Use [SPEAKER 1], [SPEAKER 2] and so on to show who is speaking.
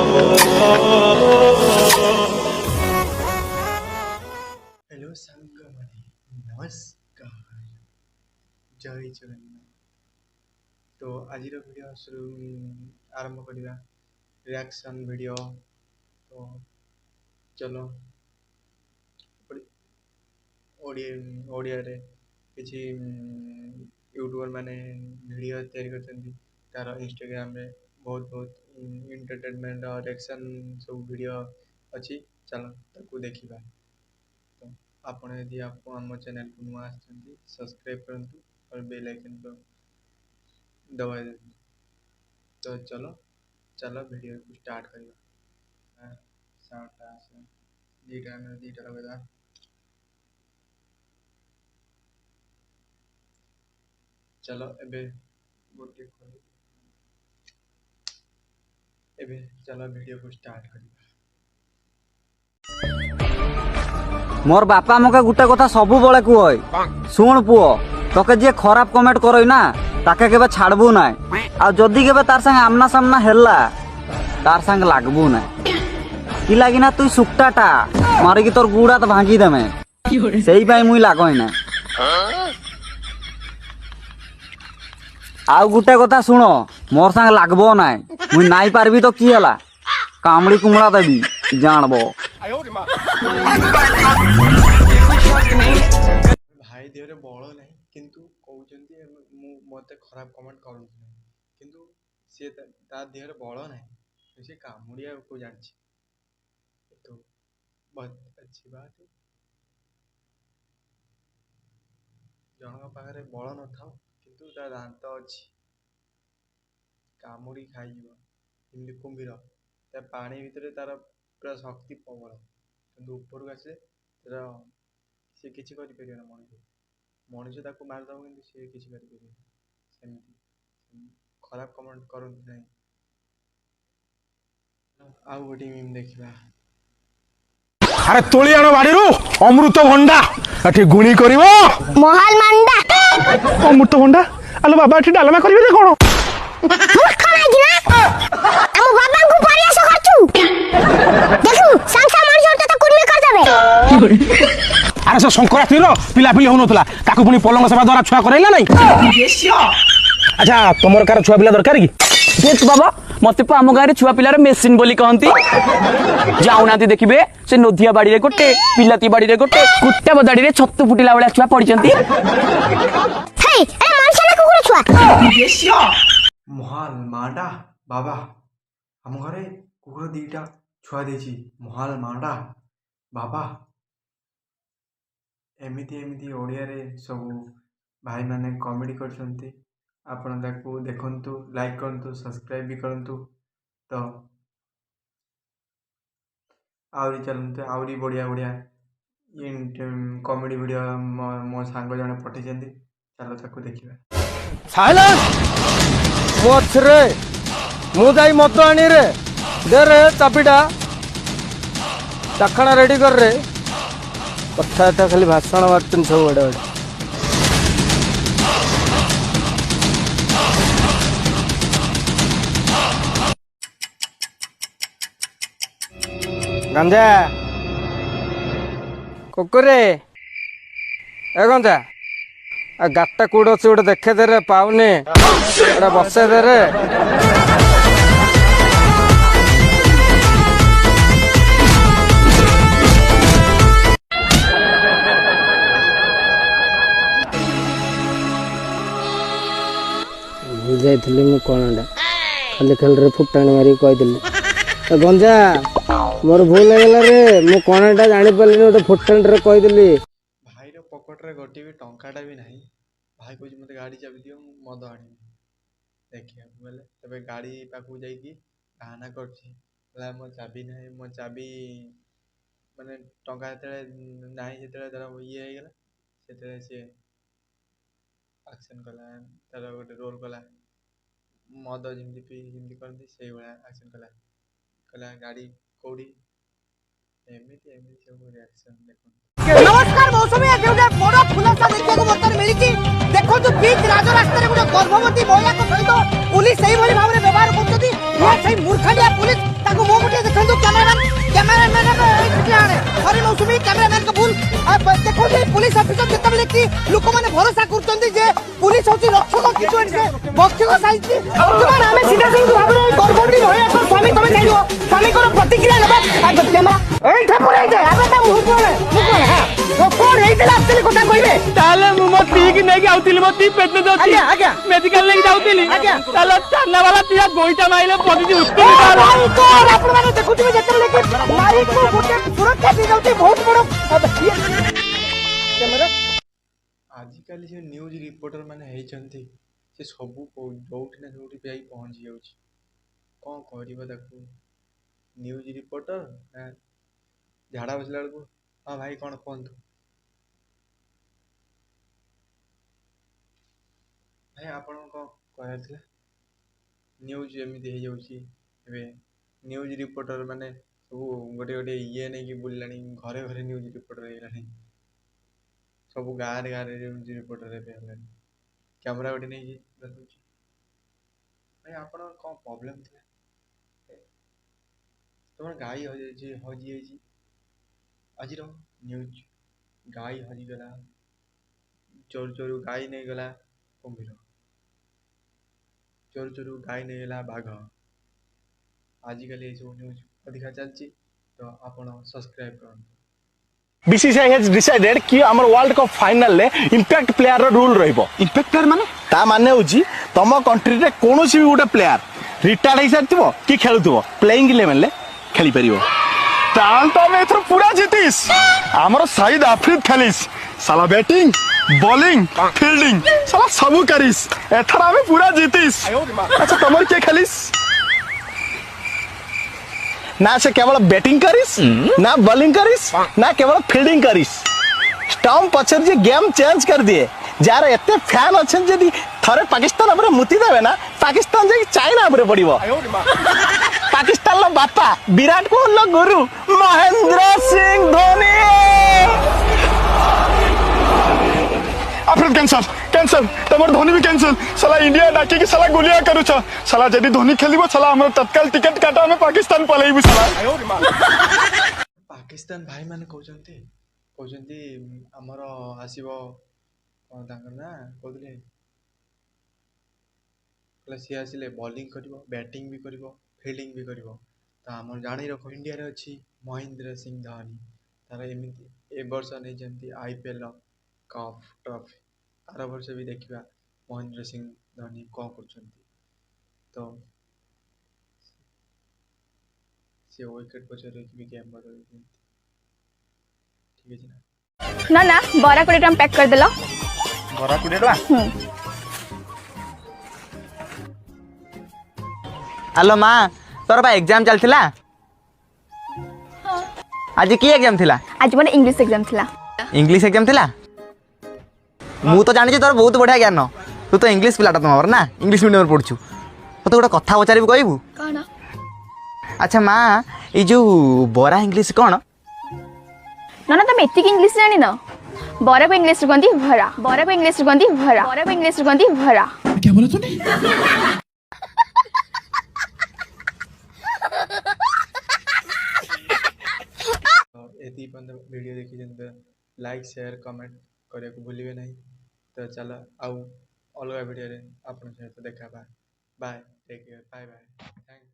[SPEAKER 1] Hello संग नमस्कार जय जगन्नाथ। तो आज वीडियो शुरू आरंभ करवा रिएक्शन वीडियो। तो चलो ओडिया रे किसी यूट्यूबर माने वीडियो तैयारी करते तार इंस्टाग्राम रे बहुत बहुत एंटरटेनमेंट और रिएक्शन सब वीडियो अच्छी। चलो ताकू देखिबा। तो आपण यदि आप आम चैनल को नुआ आछंती सब्सक्राइब करंतु और बेल आइकन को दबा देंतु। तो चलो चलो वीडियो को स्टार्ट करिया। साउंड आसे दीटा लगा। चलो एबे गोटे खोली एबे चलो वीडियो को स्टार्ट करिया।
[SPEAKER 2] मोर बापा मोके गुटे कथा सबु बळे कुहय सुन पुओ तके जे खराब कमेंट करई ना ताके केबे छाड़बू ना आ जदी केबे तार संग आमना सामना हेला तार संग लागबू ना की लागी ना तुई सुक्टाटा मारे की तोर गुड़ा तो भांगी देमे सेही पाई मुई लागय ना। आ गुटे कथा सुनो मोर संग लागबो ना मुई नाई पारबी तो की हला कामड़ी कुमड़ा देबी जानबो।
[SPEAKER 1] भाई देहरे बल ना किंतु कहउचंती मते खराब कमेंट करउछ किंतु से ता देहरे बल ना से कामुड़िया को जानछि। तो बहुत अच्छी बात है जनक पाखरे बल न थाउ किंतु ता दांत अछि कामुड़ी खाइबो इमली कुंभीर ता पानी भितरे तार पूरा शक्ति प्रबल किंतु ऊपर को आसे तार से किछि करि परियो ना मनुष्य ताको मार दब किंतु से किछि करि परियो सेमति खराब कमेंट करंत नै। आउ गोटे मीम देखिबा।
[SPEAKER 3] अरे तोली आनो बाड़ीरू अमृत भंडा एठी गुणी करिवो
[SPEAKER 4] महाल मांडा
[SPEAKER 3] अमृत भंडा आलो बाबा एठी डालमा करिवे रे कोन
[SPEAKER 4] मूर्ख लागी ना हम बाबा को परियास करछु देखु संसा मनुष्य तो कुर्मी कर देबे।
[SPEAKER 3] अरे से शंकरास्त्री रो पिला पिली होनथला ताकू पुनी पलंग सेवा द्वारा छुआ करैला नै। अच्छा तमर कार छुआ पिला दरकार की
[SPEAKER 5] देख बाबा मते पा आम गाँव छुआ पिलार मेसीन बोली कहती जाऊना देखिए से नदिया बाड़ी रे गोटे पिलाती बाड़ी रे गोटे कुत्ता बदाड़ी रे छत्तु फुटिला वाला छुआ पड़चंती।
[SPEAKER 4] हे ए मनुष्य ना कुकुर छुआ
[SPEAKER 1] महाल मांडा बाबा हम घरे कुकुर दीटा छुआ देछि महाल मांडा बाबा एमिति एमिति ओडिया रे सब भाई माने कॉमेडी करछंती। आपण ताकू देखंतु लाइक करंतु सब्सक्राइब भी करंतु। तो आउरी चलंतु आउरी बढ़िया बढ़िया कॉमेडी वीडियो मो सांग जने पठेछंती चलो ताकू देखिबा।
[SPEAKER 6] साइलेंस मोछ रे मु जाई मत आनी रे दे रे चापीटा चाखणा रेडी कर रे कथा खाली भाषण मारचन सब बड़े बड़े। गंजा कुकुरे ए गंजा आ गाटा कूड़ अच्छे गोटे देखे दे रे पाऊनी गोटे बसे दे रे। जाइली मु कणा खाली खाली फुटाणी मारी कहीदेली गंजा मोर भूल होगा रे मु कणाटा जानी पारली गोटे फुटाणी रे कहीदेली।
[SPEAKER 1] भाई रो पॉकेट रे गोटे भी टंकाटा भी नहीं भाई कहूँ मत गाड़ी चाबी दियो मद आनी देखिए बोले तबे गाड़ी पाखु जाइकी बाहाना करछि मो चाबी नहीं मो चाबी माने टंका जेतले नाही जेतले तार ये हो गेला सेतले से एक्शन कला तार गोटे रोल कला मद जमी पी जमी करती से भाया एक्शन कला कला गाड़ी कौड़ी एमती एमती सब रिएक्शन देखो।
[SPEAKER 7] नमस्कार मौसमी आज गोटे बड़ खुलासा देखा बर्तमान मिली देखो बीच राज रास्ता गोटे गर्भवती महिला सहित पुलिस से भाव में व्यवहार कर मूर्खलिया पुलिस कैमरामैन अरे मौसुमी कैमरामैन का भूल देखो जे पुलिस ऑफिसर जेतबले कि लोक माने भरोसा करतंदी जे पुलिस होची रक्षक किछु एनसे बक्षक साइज वर्तमान हमें सीधा सिंह भाबरे गरबडी भय अपन स्वामी तमे जाइयो स्वामी को प्रतिक्रिया लेबा कैमरा एई ठपुरे जे आबे त मुह कोन हां वो कोन हेइतला असली कोटा कहिबे
[SPEAKER 5] ताले मु मती कि नै कि आउतिली मती पेट दो
[SPEAKER 7] आज्ञा आज्ञा
[SPEAKER 5] मेडिकल लेके जाउतिली
[SPEAKER 7] आज्ञा
[SPEAKER 5] ताले थाना वाला तिया गोइटा माइले पदिति उठते
[SPEAKER 7] भाई को आपण माने देखुथिबे जेतबले कि मारी को गोटे सुरक्षा दी जाउती बहुत बड़ कैमरा
[SPEAKER 1] आजिकाली जो न्यूज रिपोर्टर मैंने होती से सबू जोठी ना जोठी जाई पहुंची जाउची कौन करबा ताकू न्यूज रिपोर्टर ना झाड़ा बसला बेलू हाँ भाई कौन कहतु भाई आपण कौन कहला न्यूज एमती हो जाउची एबे न्यूज रिपोर्टर माने सब गोटे गोटे ये नहीं कि बुलानी घरे घरे न्यूज रिपोर्टर होगा सब गाँव गाँव न्यूज रिपोर्टर कैमरा गोटे नहीं देखा भाई आप कौन प्रोब्लेम थी तुम गाई हजी हजी आज न्यूज गाई हजिगला चोर चोर गाई नहीं गला कुंभीर चोर चोर गाई नहीं गला बाघ आजिकल ये सब न्यूज अधिका चलती तो आप सब्सक्राइब कर
[SPEAKER 3] बीसीसीआई हैज डिसाइडेड कि हमर वर्ल्ड कप फाइनल ले इंपैक्ट प्लेयर रो रूल रहइबो इंपैक्ट प्लेयर माने ता माने होजी तम कंट्री रे कोनोसी भी गोटे प्लेयर रिटायर्ड हे सारथिबो कि खेलुथबो प्लेइंग 11 ले खेली परिबो ताल तो मैं एथरो पूरा जीतीस हमर साइड आफरीद खेलिस साला बैटिंग बॉलिंग फील्डिंग साला सबु करिस एथरा हमें पूरा जीतीस अच्छा तमर के खेलिस ना से केवल बैटिंग करिस ना बॉलिंग करिस ना केवल फील्डिंग करिस स्टंप पछर जे गेम चेंज कर दिए जार एते फैन अछन जदी थरे पाकिस्तान हमरे मुती देबे ना पाकिस्तान जे चाइना हमरे पड़िबो पाकिस्तान लो बापा विराट कोहली लो गुरु महेंद्र सिंह धोनी कैंसल कैंसल तमर धोनी भी कैंसल साला इंडिया डाके कि साला गोलियां करूछ साला जदी धोनी खेलिबो साला हमर तत्काल टिकट काटा में पाकिस्तान पलेइबो साला
[SPEAKER 1] पाकिस्तान भाई माने कहउचंती हमर आसीबो कोन तांकर ना कहले कले सी आसिले बॉलिंग करिवो बैटिंग भी करिवो फील्डिंग भी करिवो त हमर जानि रखो इंडिया रे अछि महेंद्र सिंह धोनी तार एमिति ए वर्ष नै जंती आईपीएल कप ट्रॉफी आर वर्ष भी देखा महेंद्र सिंह धोनी कौन कर तो से विकेट पछरे भी गेम बदल ठीक है
[SPEAKER 8] ना ना बरा 20 टका पैक कर देलो
[SPEAKER 3] बरा 20 टका
[SPEAKER 2] हेलो माँ तोर बा एग्जाम चलथिला आज की एग्जाम थिला
[SPEAKER 8] आज मोर इंग्लिश एग्जाम थिला
[SPEAKER 2] इंग्लिश एग्जाम थिला मु तो जानी तोर बहुत बढ़िया ज्ञान तू तो इंग्लिश पिलाटा तुम ना इंग्लिश मीडियम पढ़ु मत गोटे कथा पचारि कहबू
[SPEAKER 8] कौन
[SPEAKER 2] अच्छा माँ ये जो बरा इंग्लिश कौन
[SPEAKER 8] ना ना तुम एतिक इंग्लिश जानी ना बरा को इंग्लिश कहती भरा बरा को इंग्लिश कहती भरा बरा को इंग्लिश कहती भरा
[SPEAKER 3] क्या बोला तूने
[SPEAKER 1] एती वीडियो देखी लाइक शेयर कमेंट करने को भूलिए नहीं तो चलो आउ अलग वीडियो रे आपन सहित देखा bye take care bye bye thank